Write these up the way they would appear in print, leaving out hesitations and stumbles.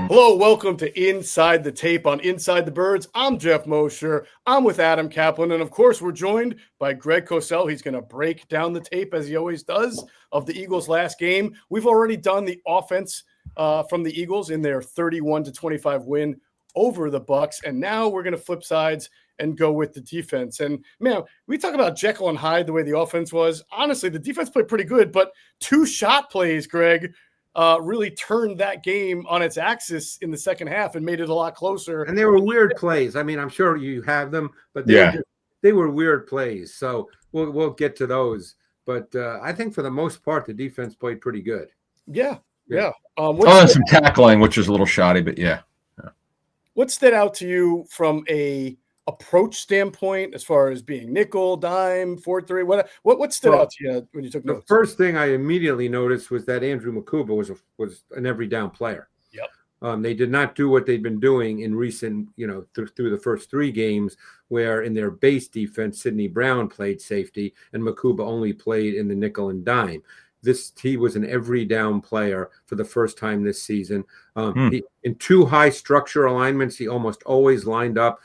Hello, welcome to Inside the Tape on Inside the Birds. I'm Geoff Mosher. I'm with Adam Caplan. And of course, we're joined by Greg Cosell. He's going to break down the tape, as he always does, of the Eagles' last game. We've already done the offense from the Eagles in their 31-25 win over the Bucs. And now we're going to flip sides and go with the defense. And, man, we talk about Jekyll and Hyde, the way the offense was. Honestly, the defense played pretty good, but 2 shot plays, Greg, really turned that game on its axis in the second half and made it a lot closer. And they were weird plays. I mean, I'm sure you have them, but they were weird plays. So we'll get to those. But I think for the most part, the defense played pretty good. Yeah. And some tackling, which was a little shoddy, but yeah. What stood out to you from a approach standpoint, as far as being nickel, dime, 4-3? What stood out to you when you took notes? The first thing I immediately noticed was that Andrew Makuba was an every down player. Yep. They did not do what they've been doing in recent, through the first 3 games, where in their base defense, Sidney Brown played safety and Makuba only played in the nickel and dime. He was an every down player for the first time this season. In 2 high structure alignments, he almost always lined up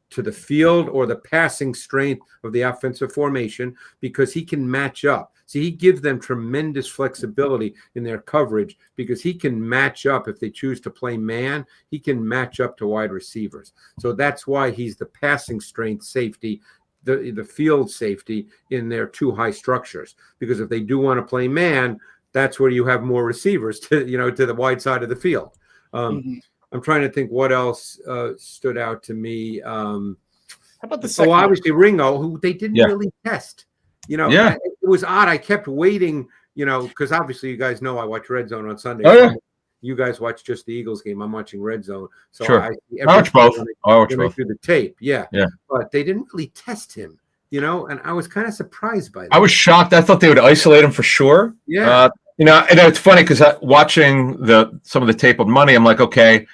to the field or the passing strength of the offensive formation, because he can match up. See, he gives them tremendous flexibility in their coverage, because he can match up. If they choose to play man, he can match up to wide receivers. So that's why he's the passing strength safety, the field safety in their 2 high structures. Because if they do want to play man, that's where you have more receivers to the wide side of the field. I'm trying to think what else stood out to me. How about the second? Obviously Ringo, who they didn't really test. It was odd. I kept waiting, because obviously you guys know I watch Red Zone on Sunday. You guys watch just the Eagles game. I'm watching Red Zone. So sure. I watch both. I watch both. Through the tape. Yeah. But they didn't really test him, and I was kind of surprised by that. I was shocked. I thought they would isolate him for sure. Yeah. And it's funny because watching some of the tape on Monday, I'm like, okay,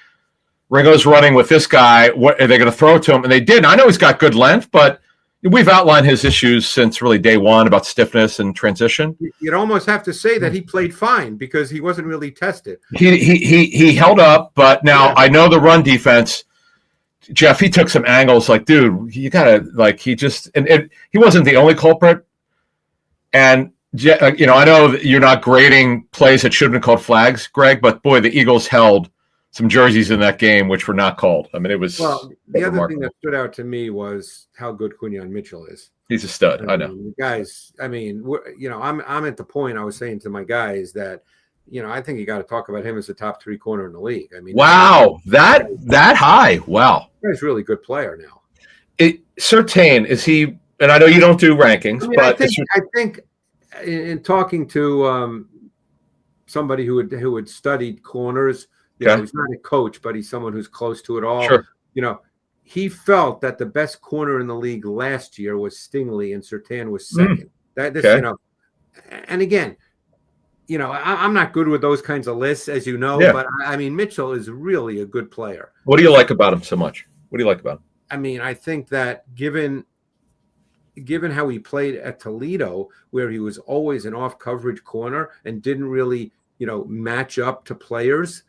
Ringo's running with this guy. What are they going to throw to him? And they did. I know he's got good length, but we've outlined his issues since really day one about stiffness and transition. You'd almost have to say that he played fine because he wasn't really tested. He held up, but now I know the run defense. Geoff, he took some angles. Like, dude, you gotta he wasn't the only culprit. And I know that you're not grading plays that shouldn't have called flags, Greg, but boy, the Eagles held some jerseys in that game which were not called. I mean, it was. Well, the other thing that stood out to me was how good Quinyon Mitchell is. He's a stud. I know, guys. I mean, I'm at the point I was saying to my guys that, I think you got to talk about him as the top 3 corner in the league. I mean, wow, that high. Wow, he's a really good player now. Surtain, is he? And I know you don't do rankings, but I think in talking to somebody who had studied corners. He's not a coach, but he's someone who's close to it all. Sure. He felt that the best corner in the league last year was Stingley and Surtain was second. And again, I'm not good with those kinds of lists, as you know, but I mean, Mitchell is really a good player. What do you like about him so much? What do you like about him? I mean, I think that given how he played at Toledo, where he was always an off coverage corner and didn't really, match up to players,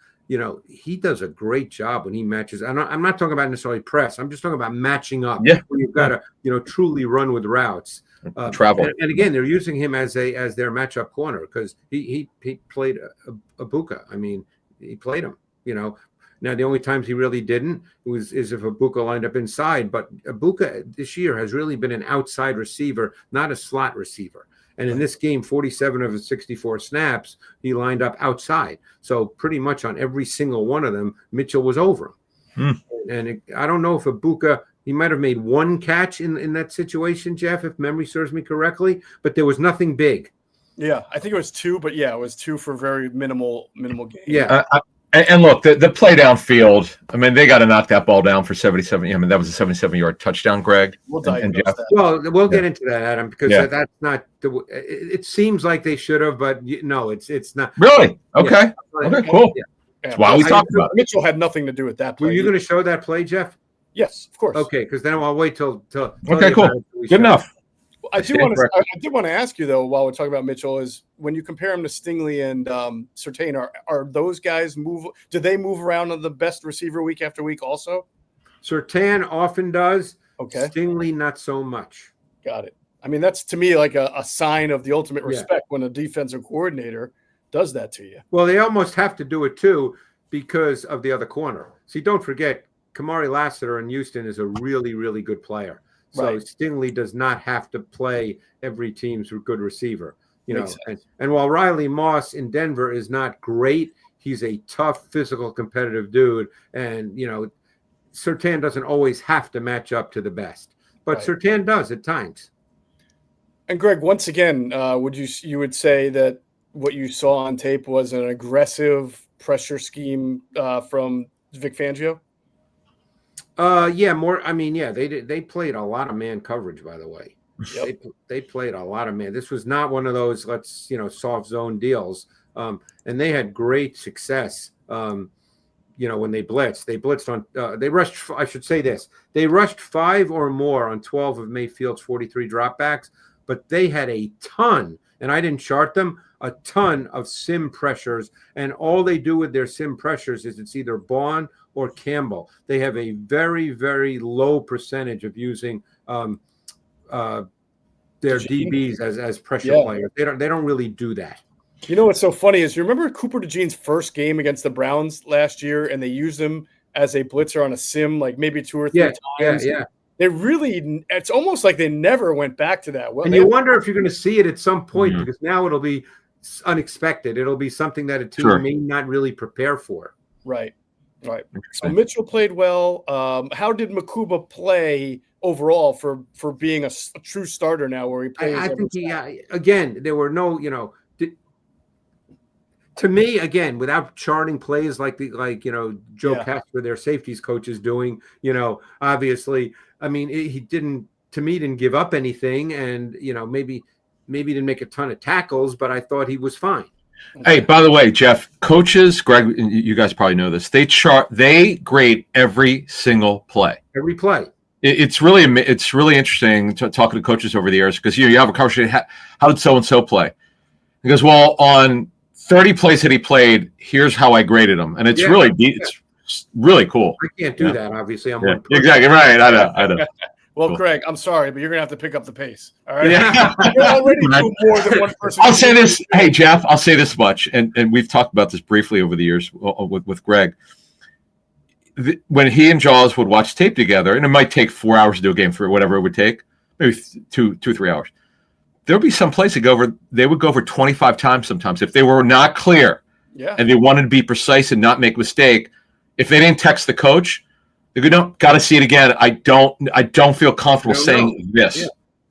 he does a great job when he matches. I'm not talking about necessarily press. I'm just talking about matching up. Yeah. When you've got to, truly run with routes. Travel. And again, they're using him as their matchup corner because he played Ibuka. I mean, he played him, Now, the only times he really didn't is if Ibuka lined up inside. But Ibuka this year has really been an outside receiver, not a slot receiver. And in this game, 47 of his 64 snaps, he lined up outside. So pretty much on every single one of them, Mitchell was over him. And I don't know if Ibuka, he might have made 1 catch in that situation, Geoff, if memory serves me correctly. But there was nothing big. Yeah, I think it was 2, but it was 2 for very minimal game. Yeah. And look, the play downfield, I mean, they got to knock that ball down for 77. I mean, that was a 77-yard touchdown, Greg. We'll Geoff. Well, we'll get into that, Adam, because that's not it seems like they should have, but no, it's not. Really? Okay. Okay, cool. Yeah. That's why we talked about it. Mitchell had nothing to do with that play. Were you going to show that play, Geoff? Yes, of course. Okay, because then I'll wait till okay, cool. Good enough. I did want to ask you though, while we're talking about Mitchell, is when you compare him to Stingley and Surtain, are those guys do they move around on the best receiver week after week also? Surtain often does. Okay. Stingley, not so much. Got it. I mean, that's to me like a sign of the ultimate respect when a defensive coordinator does that to you. Well, they almost have to do it too because of the other corner. See, don't forget, Kamari Lassiter in Houston is a really, really good player. So Stingley does not have to play every team's good receiver, and while Riley Moss in Denver is not great, he's a tough, physical, competitive dude. And, Surtain doesn't always have to match up to the best, but Surtain does at times. And Greg, once again, you would say that what you saw on tape was an aggressive pressure scheme from Vic Fangio? More. I mean, they played a lot of man coverage, by the way. Yep. They played a lot of man. This was not one of those soft zone deals. And they had great success. When they blitzed on. They rushed. I should say this. They rushed 5 or more on 12 of Mayfield's 43 dropbacks, but they had a ton, and I didn't chart them. A ton of sim pressures, and all they do with their sim pressures is it's either Bond or Campbell. They have a very, very low percentage of using their DBs as pressure players. They don't really do that. You know what's so funny is you remember Cooper DeJean's first game against the Browns last year, and they used him as a blitzer on a sim like maybe 2 or 3 times. Yeah. They really, it's almost like they never went back to that. Well, and you wonder if you're going to see it at some point because now it'll be unexpected. It'll be something that a team may not really prepare for. Right. So Mitchell played well. How did Makuba play overall for being a true starter now where he plays? I think again, there were no, to me, again, without charting plays like Joe Casper, their safeties coach is doing, obviously, I mean, he didn't give up anything, and maybe didn't make a ton of tackles, but I thought he was fine. Hey, by the way, Geoff, coaches, Greg, you guys probably know this. They grade every single play. Every play. It's really interesting talking to coaches over the years because you have a conversation. How did so and so play? He goes, well, on 30 plays that he played, here's how I graded them, and it's really cool. I can't do that, obviously. I'm one person. Exactly right. I know. Well, cool. Greg, I'm sorry, but you're going to have to pick up the pace. All right. Yeah. You're already doing more than one person. I'll say this. Hey, Geoff, I'll say this much. And we've talked about this briefly over the years with Greg. When he and Jaws would watch tape together, and it might take 4 hours to do a game for whatever it would take, maybe 2 or 3 hours. There would be some plays they would go over 25 times sometimes if they were not clear. Yeah. And they wanted to be precise and not make a mistake. If they didn't text the coach, they go, got to see it again. I don't feel comfortable saying this. Yeah.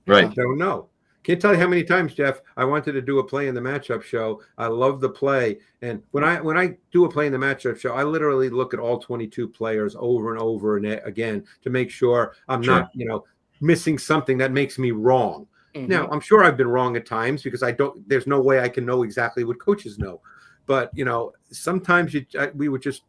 Right. I don't know. Can't tell you how many times, Geoff, I wanted to do a play in the matchup show. I love the play. And when I do a play in the matchup show, I literally look at all 22 players over and over and again to make sure I'm not, missing something that makes me wrong. Mm-hmm. Now, I'm sure I've been wrong at times because there's no way I can know exactly what coaches know. But, sometimes we would just,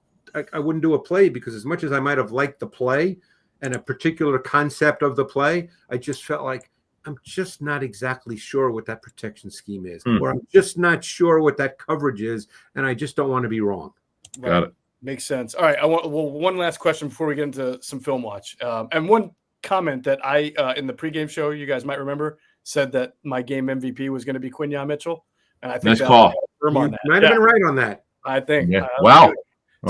I wouldn't do a play because as much as I might have liked the play and a particular concept of the play, I just felt like I'm just not exactly sure what that protection scheme is, or I'm just not sure what that coverage is, and I just don't want to be wrong. Right. Got it. Makes sense. All right. One last question before we get into some film watch. And one comment that I, in the pregame show, you guys might remember, said that my game MVP was going to be Quinyon Mitchell. And I think nice call. You might have been right on that. I think. Yeah. Wow.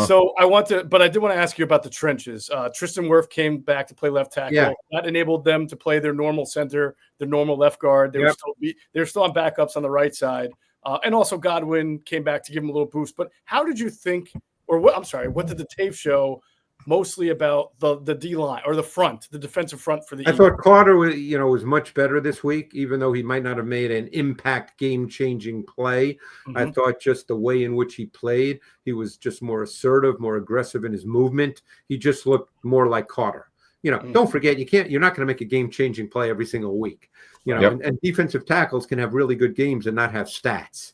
So but I did want to ask you about the trenches. Tristan Wirth came back to play left tackle. Yeah. That enabled them to play their normal center, their normal left guard. They were still on backups on the right side. And also Godwin came back to give him a little boost. But how did you think, what did the tape show mostly about the D line or the defensive front for the Eagles? I thought Carter was much better this week, even though he might not have made an impact game-changing play. Mm-hmm. I thought just the way in which he played, he was just more assertive, more aggressive in his movement. He just looked more like Carter. Don't forget, you're not going to make a game-changing play every single week. And defensive tackles can have really good games and not have stats.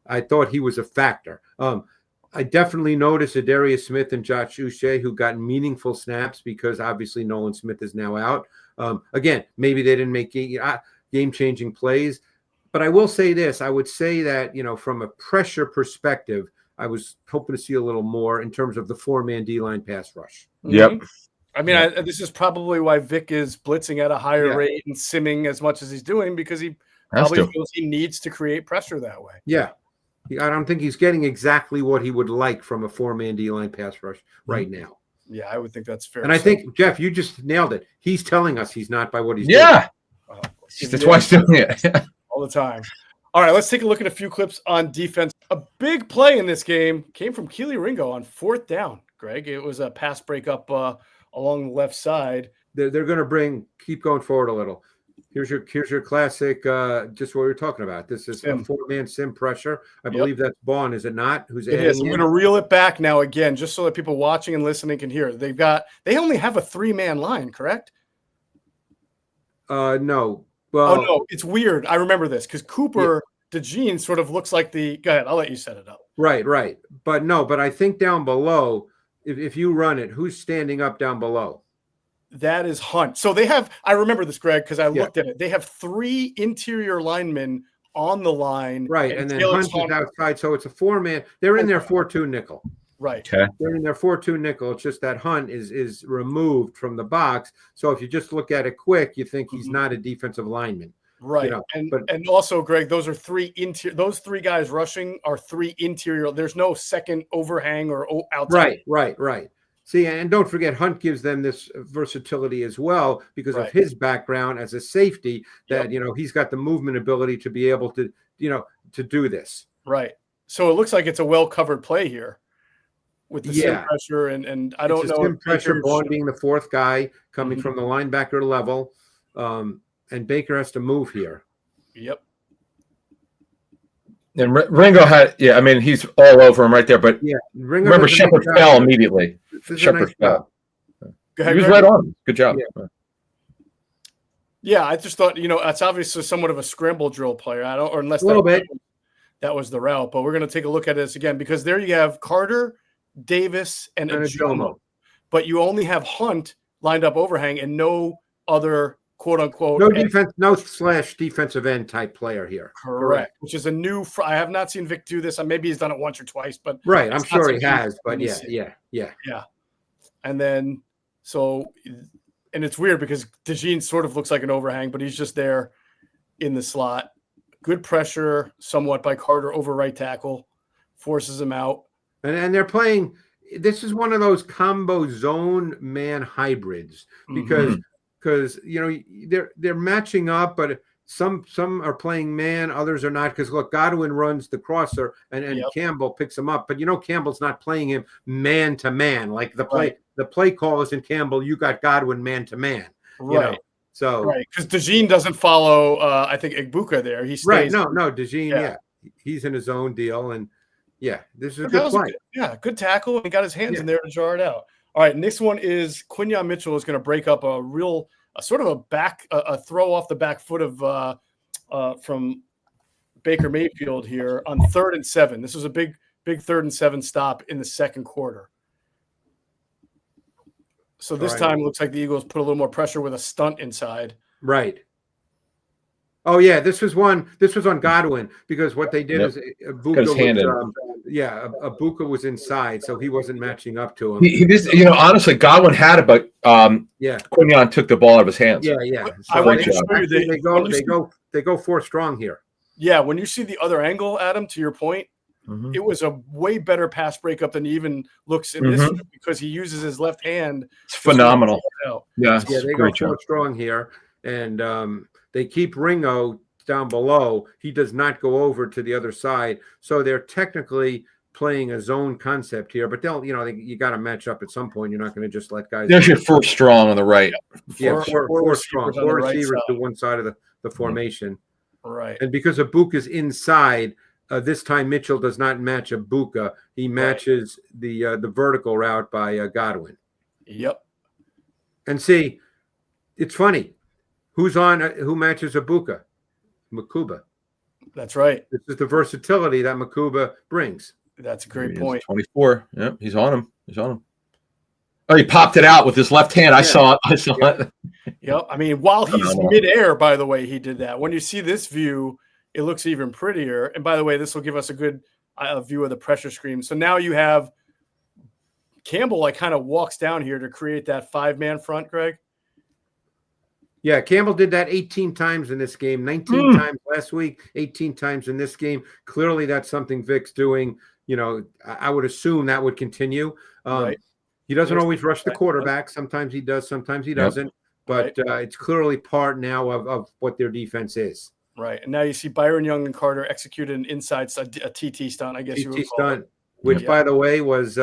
I thought he was a factor. I definitely noticed Adarius Smith and Josh Uche, who got meaningful snaps because obviously Nolan Smith is now out. Again, maybe they didn't make game-changing plays. But I will say this. I would say that, from a pressure perspective, I was hoping to see a little more in terms of the 4-man D-line pass rush. Yep. I mean, this is probably why Vic is blitzing at a higher rate and simming as much as he's doing, because he probably feels he needs to create pressure that way. Yeah. I don't think he's getting exactly what he would like from a 4-man D-line pass rush right now. Yeah, I would think that's fair. And I think, Jeff, you just nailed it. He's telling us he's not by what he's doing. Yeah. That's why he's doing it. All the time. All right, let's take a look at a few clips on defense. A big play in this game came from Keely Ringo on 4th down, Greg. It was a pass breakup along the left side. They're going to keep going forward a little. Here's your classic, just what we were talking about. This is a 4-man sim pressure. I believe that's Bond, is it not? It is. I'm going to reel it back now again, just so that people watching and listening can hear. They only have a 3-man line, correct? No. Well, oh no, it's weird. I remember this because Cooper DeJean sort of looks like the. Go ahead, I'll let you set it up. Right. But I think down below, if you run it, who's standing up down below? That is Hunt. So they have. I remember this, Greg, because I looked at it. They have 3 interior linemen on the line. Right, and then Hunt is outside, so it's a 4-man. They're in their 4-2 nickel. Right. Okay. They're in their 4-2 nickel. It's just that Hunt is removed from the box. So if you just look at it quick, you think he's not a defensive lineman. Right. And also, Greg, those are 3 interior. Those 3 guys rushing are 3 interior. There's no second overhang or outside. Right. See, and don't forget, Hunt gives them this versatility as well because of his background as a safety. That he's got the movement ability to be able to to do this. Right. So it looks like it's a well covered play here. With the sim pressure and I don't know. Sim pressure, Bond being the 4th guy coming from the linebacker level, and Baker has to move here. Yep. And Ringo he's all over him right there. But Ringo remember, Shepard fell immediately. Shepard fell. He was right on. Good job. Yeah, I just thought that's obviously somewhat of a scramble drill player. Unless a little bit. That was the route, but we're going to take a look at this again because there you have Carter, Davis, and Ajomo. But you only have Hunt lined up overhang and no other quote unquote defensive end type player here. Correct. Which is a new. I have not seen Vic do this. Maybe he's done it once or twice, but I'm sure he has. But yeah. And then and it's weird because DeJean sort of looks like an overhang, but he's just there in the slot. Good pressure, somewhat by Carter over right tackle, forces him out. And they're playing. This is one of those combo zone man hybrids because they're matching up, but some are playing man, others are not. Because look, Godwin runs the crosser and Campbell picks him up, but Campbell's not playing him man to man like the play. The play call is in Campbell. You got Godwin man to man, So because DeJean doesn't follow. I think Igbuka there. He stays. No, DeJean. He's in his own deal and. Yeah, this is a good play. Good tackle. And he got his hands in there to jar it out. All right, next one is Quinyon Mitchell is going to break up a sort of a throw off the back foot of from Baker Mayfield here on 3rd and 7. This was a big 3rd and 7 stop in the second quarter. So this time it looks like the Eagles put a little more pressure with a stunt inside. Right. Oh yeah, this was on Godwin because what they did is Ibuka was inside, so he wasn't matching up to him. He just, honestly, Godwin had it, but Quinyon took the ball out of his hands. Yeah. So I want to show you they go 4 strong here. Yeah, when you see the other angle, Adam, to your point, it was a way better pass breakup than he even looks in this one because he uses his left hand. It's phenomenal. They go 4 strong here, and they keep Ringo down below. He does not go over to the other side. So they're technically playing a zone concept here, but you got to match up at some point. You're not going to just let guys. There's your 4 strong on the right. Four strong. 4 receivers to one side of the formation. Right. And because Ibuka's inside, this time Mitchell does not match Ibuka. He matches the vertical route by Godwin. Yep. And see, it's funny. Who matches Ibuka? Makuba. That's right. This is the versatility that Makuba brings. That's a great point. 24. Yeah, he's on him. Oh, he popped it out with his left hand. I saw it. I saw it. Yep. I mean, while he's midair, by the way, he did that. When you see this view, it looks even prettier. And by the way, this will give us a good view of the pressure screen. So now you have Campbell like kind of walks down here to create that 5-man front, Greg. Yeah, Campbell did that 18 times in this game, 19 times last week, 18 times in this game. Clearly, that's something Vic's doing. You know, I would assume that would continue. Right. He doesn't always rush the quarterback. Sometimes he does, sometimes he doesn't. But it's clearly part now of what their defense is. Right. And now you see Byron Young and Carter executed an inside a TT stunt, I guess you would call it. Which, by the way, was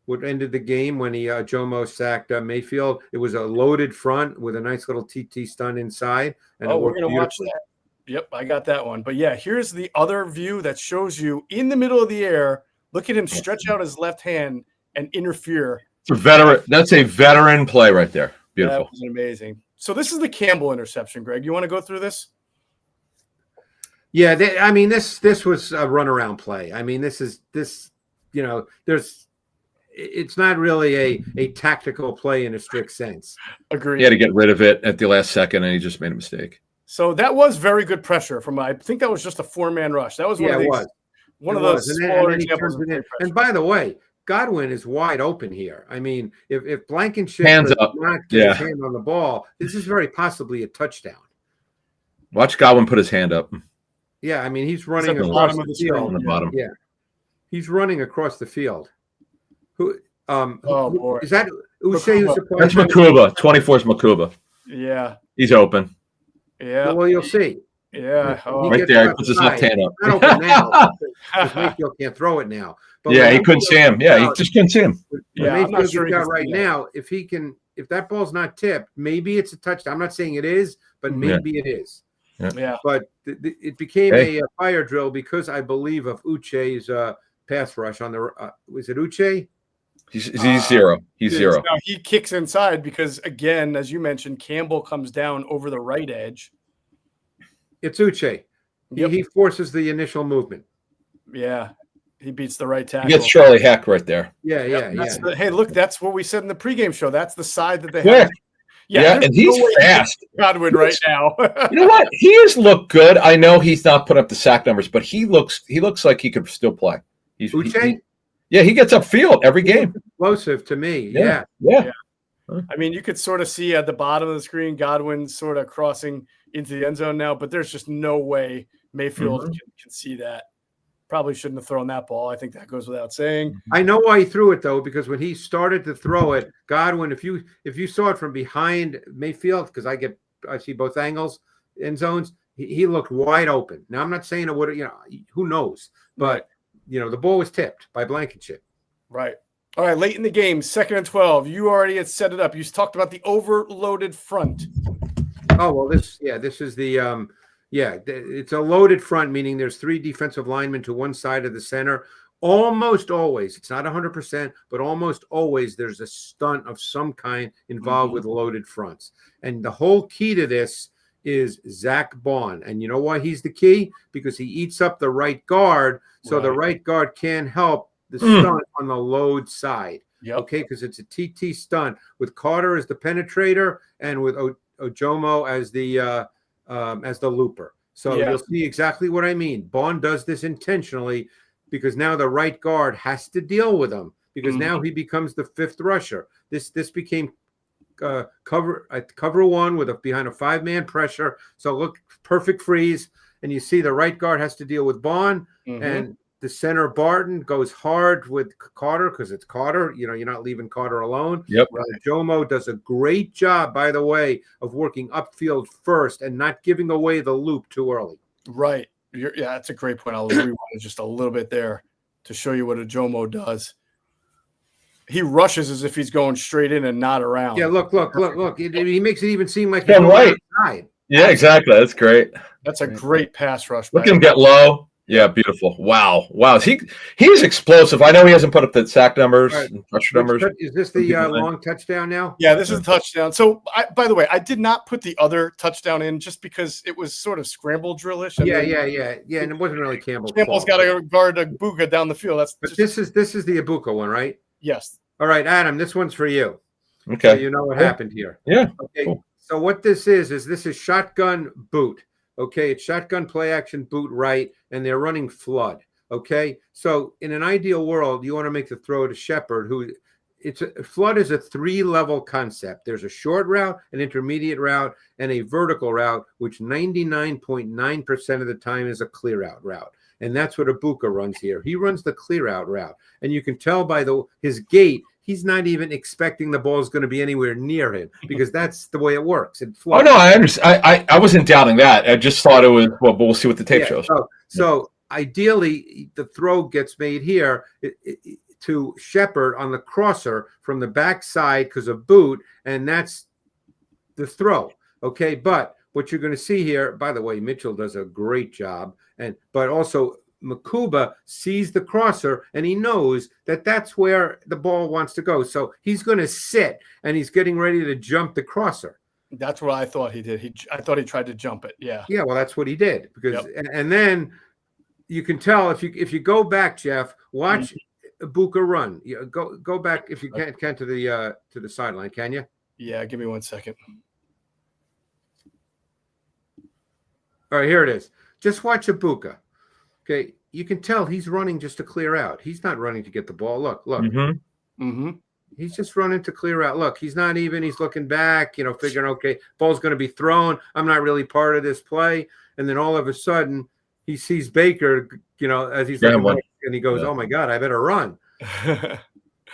what ended the game when he Jomo sacked Mayfield. It was a loaded front with a nice little TT stunt inside. And we're going to watch that. Yep, I got that one. But, yeah, here's the other view that shows you in the middle of the air. Look at him stretch out his left hand and interfere. It's a veteran. That's a veteran play right there. Beautiful. That was amazing. So this is the Campbell interception, Greg. You want to go through this? Yeah, this was a runaround play. I mean, it's not really a tactical play in a strict sense. Agreed. He had to get rid of it at the last second, and he just made a mistake. So that was very good pressure from. I think that was just a 4-man rush. That was one of those smaller examples. And by the way, Godwin is wide open here. I mean, if Blankenship hands does up. not get his hand on the ball, this is very possibly a touchdown. Watch Godwin put his hand up. Yeah, I mean, he's running across the field. On the bottom. Yeah, he's running across the field. Who? Boy. Is that Uche? That's Makuba. 24 is Makuba. Yeah, he's open. Yeah. Well, you'll see. Yeah. Right there, he puts his left hand up. Not open now. Mayfield can't throw it now. But he couldn't see him. Yeah, he just couldn't see him. I'm not sure right now. If that ball's not tipped, maybe it's a touchdown. I'm not saying it is, but maybe it is. Yeah. But it became a fire drill because I believe of Uche's pass rush on the. Was it Uche? He's zero. He's zero. Now he kicks inside because, again, as you mentioned, Campbell comes down over the right edge. It's Uche. He forces the initial movement. Yeah. He beats the right tackle. He gets Charlie Heck right there. Yeah. Hey, look, that's what we said in the pregame show. That's the side that they have. Yeah, and he's fast. Godwin right now. You know what? He has looked good. I know he's not put up the sack numbers, but he looks like he could still play. Uche? He gets upfield every game. Explosive to me. Yeah. I mean, you could sort of see at the bottom of the screen Godwin sort of crossing into the end zone now, but there's just no way Mayfield can see that. Probably shouldn't have thrown that ball. I think that goes without saying. I know why he threw it though, because when he started to throw it, Godwin, if you saw it from behind Mayfield, because I see both angles, end zones, he looked wide open. Now I'm not saying it would, who knows, but the ball was tipped by Blankenship. Right. All right. Late in the game, 2nd and 12. You already had set it up. You talked about the overloaded front. Oh well, this is the. It's a loaded front, meaning there's 3 defensive linemen to one side of the center. Almost always, it's not 100%, but almost always there's a stunt of some kind involved with loaded fronts. And the whole key to this is Zach Bond. And you know why he's the key? Because he eats up the right guard, so the right guard can help the stunt on the load side. Yep. Okay, because it's a TT stunt with Carter as the penetrator and with Ojomo as the looper. So you'll see exactly what I mean. Bond does this intentionally because now the right guard has to deal with him because now he becomes the 5th rusher. This became cover 1 with behind a 5-man pressure. So look, perfect freeze, and you see the right guard has to deal with Bond and the center Barton goes hard with Carter because it's Carter. You're not leaving Carter alone. Yep. Jomo does a great job, by the way, of working upfield first and not giving away the loop too early. Right. That's a great point. I'll rewind just a little bit there to show you what a Jomo does. He rushes as if he's going straight in and not around. Yeah, look. He makes it even seem like he's right. Outside. Yeah, exactly. That's great. That's a great pass rush. Look at him get low. Yeah, beautiful. Wow. He's explosive. I know he hasn't put up the sack numbers and pressure numbers. Is this the long touchdown now? Yeah, this is a touchdown. So, by the way, I did not put the other touchdown in just because it was sort of scramble drillish. Yeah, and it wasn't really Campbell. Campbell's got to guard Ibuka down the field. This is the Ibuka one, right? Yes. All right, Adam, this one's for you. Okay. So you know what happened here. Yeah. Okay. Cool. So what this is shotgun boot. Okay. It's shotgun play action boot right, and they're running flood. Okay. So in an ideal world, you want to make the throw to Shepard, who flood is a 3-level concept. There's a short route, an intermediate route, and a vertical route, which 99.9% of the time is a clear out route. And that's what Ibuka runs here. He runs the clear out route. And you can tell by his gait, he's not even expecting the ball is going to be anywhere near him, because that's the way it works. Oh, no, I understand. I wasn't doubting that. I just thought it was, well, but we'll see what the tape shows. So ideally, the throw gets made here to Shepard on the crosser from the backside because of boot, and that's the throw. Okay, but what you're going to see here, by the way, Mitchell does a great job, but also Makuba sees the crosser and he knows that that's where the ball wants to go. So he's going to sit and he's getting ready to jump the crosser. That's what I thought he did. I thought he tried to jump it. Yeah. Yeah. Well, that's what he did, because, and then you can tell if you go back, Geoff, watch Ibuka run. Go back if you can to the sideline. Can you? Yeah. Give me 1 second. All right, here it is. Just watch Ibuka. Okay, you can tell he's running just to clear out. He's not running to get the ball. Look. He's just running to clear out. Look, he's not even. He's looking back, figuring, okay, ball's going to be thrown. I'm not really part of this play. And then all of a sudden, he sees Baker, as he's looking back, and he goes, oh, my God, I better run.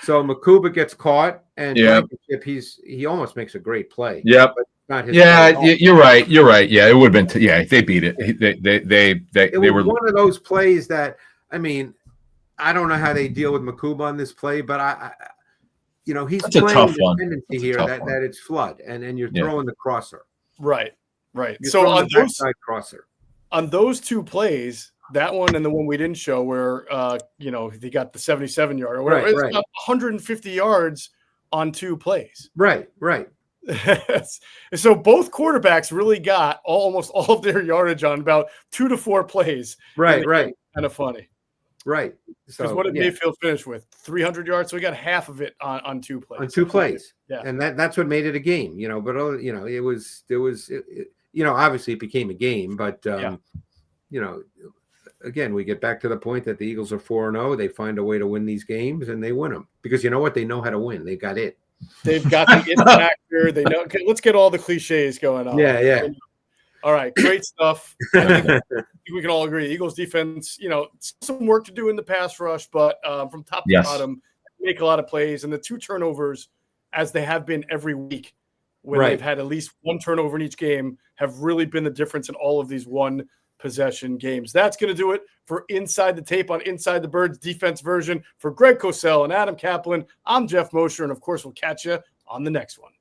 So Makuba gets caught, and he almost makes a great play. Yep. You're right. Yeah, it would have been. They beat it. They were one of those plays that, I don't know how they deal with Makuba on this play, but he's That's playing a tough the one. tendency here that it's flood, and you're throwing the crosser. Right. You're So on the backside crosser. On those two plays, that one and the one we didn't show, where he got the 77-yard or whatever, it's about 150 yards on 2 plays. Right. So both quarterbacks really got almost all of their yardage on about 2 to 4 plays. Right. Kind of funny. Right. Because what did Mayfield finish with? 300 yards. So we got half of it on 2 plays. On 2 plays. Yeah. And that's what made it a game. But it was obviously it became a game, but again, we get back to the point that the Eagles are 4-0. They find a way to win these games, and they win them because you know what? They know how to win. They got it. They've got the it factor. They know. Okay, let's get all the cliches going on. Yeah. All right, great stuff. I think we can all agree. Eagles defense, some work to do in the pass rush, but from top to bottom, make a lot of plays. And the 2 turnovers, as they have been every week, when they've had at least 1 turnover in each game, have really been the difference in all of these 1-possession games. That's going to do it for Inside the Tape on Inside the Birds defense version. For Greg Cosell and Adam Caplan, I'm Geoff Mosher, and of course, we'll catch you on the next one.